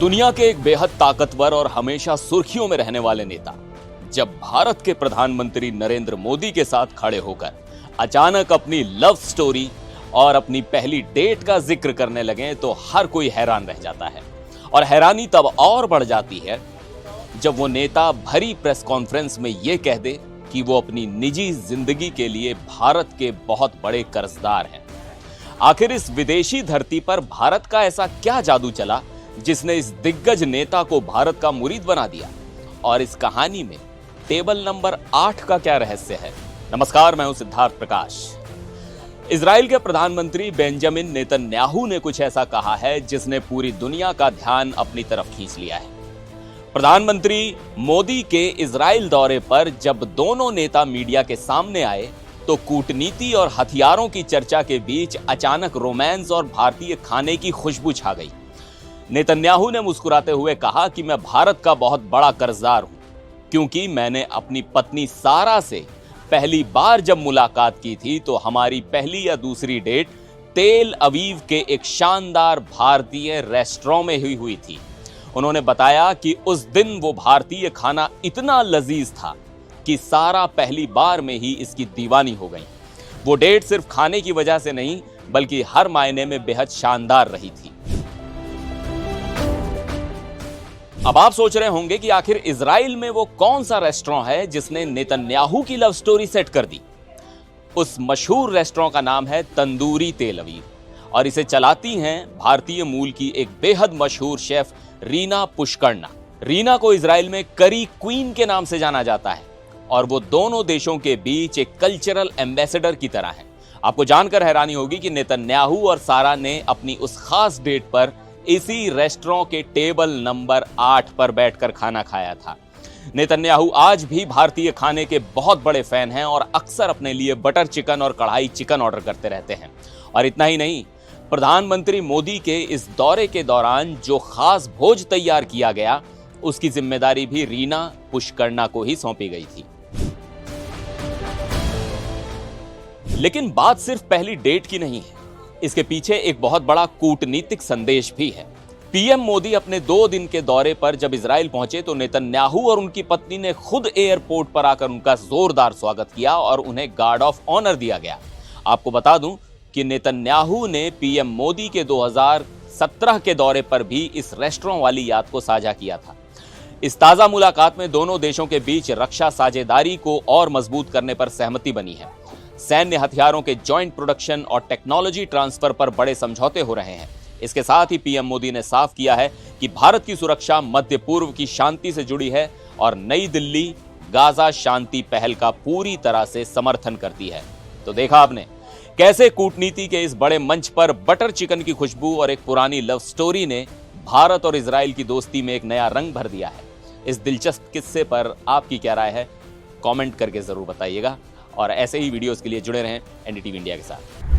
दुनिया के एक बेहद ताकतवर और हमेशा सुर्खियों में रहने वाले नेता जब भारत के प्रधानमंत्री नरेंद्र मोदी के साथ खड़े होकर अचानक अपनी लव स्टोरी और अपनी पहली डेट का जिक्र करने लगे तो हर कोई हैरान रह जाता है। और हैरानी तब और बढ़ जाती है जब वो नेता भरी प्रेस कॉन्फ्रेंस में ये कह दे कि वो अपनी निजी जिंदगी के लिए भारत के बहुत बड़े कर्जदार हैं। आखिर इस विदेशी धरती पर भारत का ऐसा क्या जादू चला जिसने इस दिग्गज नेता को भारत का मुरीद बना दिया? और इस कहानी में टेबल नंबर 8 का क्या रहस्य है? नमस्कार, मैं हूं सिद्धार्थ प्रकाश। इजराइल के प्रधानमंत्री बेंजामिन नेतन्याहू ने कुछ ऐसा कहा है जिसने पूरी दुनिया का ध्यान अपनी तरफ खींच लिया है। प्रधानमंत्री मोदी के इजराइल दौरे पर जब दोनों नेता मीडिया के सामने आए तो कूटनीति और हथियारों की चर्चा के बीच अचानक रोमांस और भारतीय खाने की खुशबू छा गई। नेतन्याहू ने मुस्कुराते हुए कहा कि मैं भारत का बहुत बड़ा कर्जदार हूं, क्योंकि मैंने अपनी पत्नी सारा से पहली बार जब मुलाकात की थी तो हमारी पहली या दूसरी डेट तेल अवीव के एक शानदार भारतीय रेस्टोरेंट में ही हुई थी। उन्होंने बताया कि उस दिन वो भारतीय खाना इतना लजीज था कि सारा पहली बार में ही इसकी दीवानी हो गई। वो डेट सिर्फ खाने की वजह से नहीं बल्कि हर मायने में बेहद शानदार रही थी। अब आप सोच रहे होंगे कि आखिर इजराइल में वो कौन सा रेस्टोरेंट है जिसने नेतन्याहू की लव स्टोरी सेट कर दी। उस मशहूर रेस्टोरेंट का नाम है तंदूरी तेल अवीव और इसे चलाती हैं भारतीय मूल की एक बेहद मशहूर शेफ रीना पुष्करना। रीना को इजराइल में करी क्वीन के नाम से जाना जाता है और वो दोनों देशों के बीच एक कल्चरल एम्बेसडर की तरह है। आपको जानकर हैरानी होगी कि नेतन्याहू और सारा ने अपनी उस खास डेट पर इसी रेस्टोरेंट के टेबल नंबर 8 पर बैठकर खाना खाया था। नेतन्याहू आज भी भारतीय खाने के बहुत बड़े फैन हैं और अक्सर अपने लिए बटर चिकन और कढ़ाई चिकन ऑर्डर करते रहते हैं। और इतना ही नहीं, प्रधानमंत्री मोदी के इस दौरे के दौरान जो खास भोज तैयार किया गया उसकी जिम्मेदारी भी रीना पुष्करना को ही सौंपी गई थी। लेकिन बात सिर्फ पहली डेट की नहीं है, इसके पीछे एक बहुत बड़ा कूटनीतिक संदेश भी है। पीएम मोदी अपने 2 दिन के दौरे पर जब इजराइल पहुंचे तो नेतन्याहू और उनकी पत्नी ने खुद एयरपोर्ट पर आकर उनका जोरदार स्वागत किया और उन्हें गार्ड ऑफ ऑनर दिया गया। आपको बता दूं कि नेतन्याहू ने पीएम मोदी के 2017 के दौरे पर भी इस रेस्टोरेंट वाली याद को साझा किया था। इस ताजा मुलाकात में दोनों देशों के बीच रक्षा साझेदारी को और मजबूत करने पर सहमति बनी है। सैन्य हथियारों के जॉइंट प्रोडक्शन और टेक्नोलॉजी ट्रांसफर पर बड़े समझौते हो रहे हैं। इसके साथ ही पीएम मोदी ने साफ किया है कि भारत की सुरक्षा मध्य पूर्व की शांति से जुड़ी है और नई दिल्ली गाजा शांति पहल का पूरी तरह से समर्थन करती है। तो देखा आपने कैसे कूटनीति के इस बड़े मंच पर बटर चिकन की खुशबू और एक पुरानी लव स्टोरी ने भारत और इजराइल की दोस्ती में एक नया रंग भर दिया है। इस दिलचस्प किस्से पर आपकी क्या राय है? कमेंट करके जरूर बताइएगा और ऐसे ही वीडियोस के लिए जुड़े रहें एनडीटीवी इंडिया के साथ।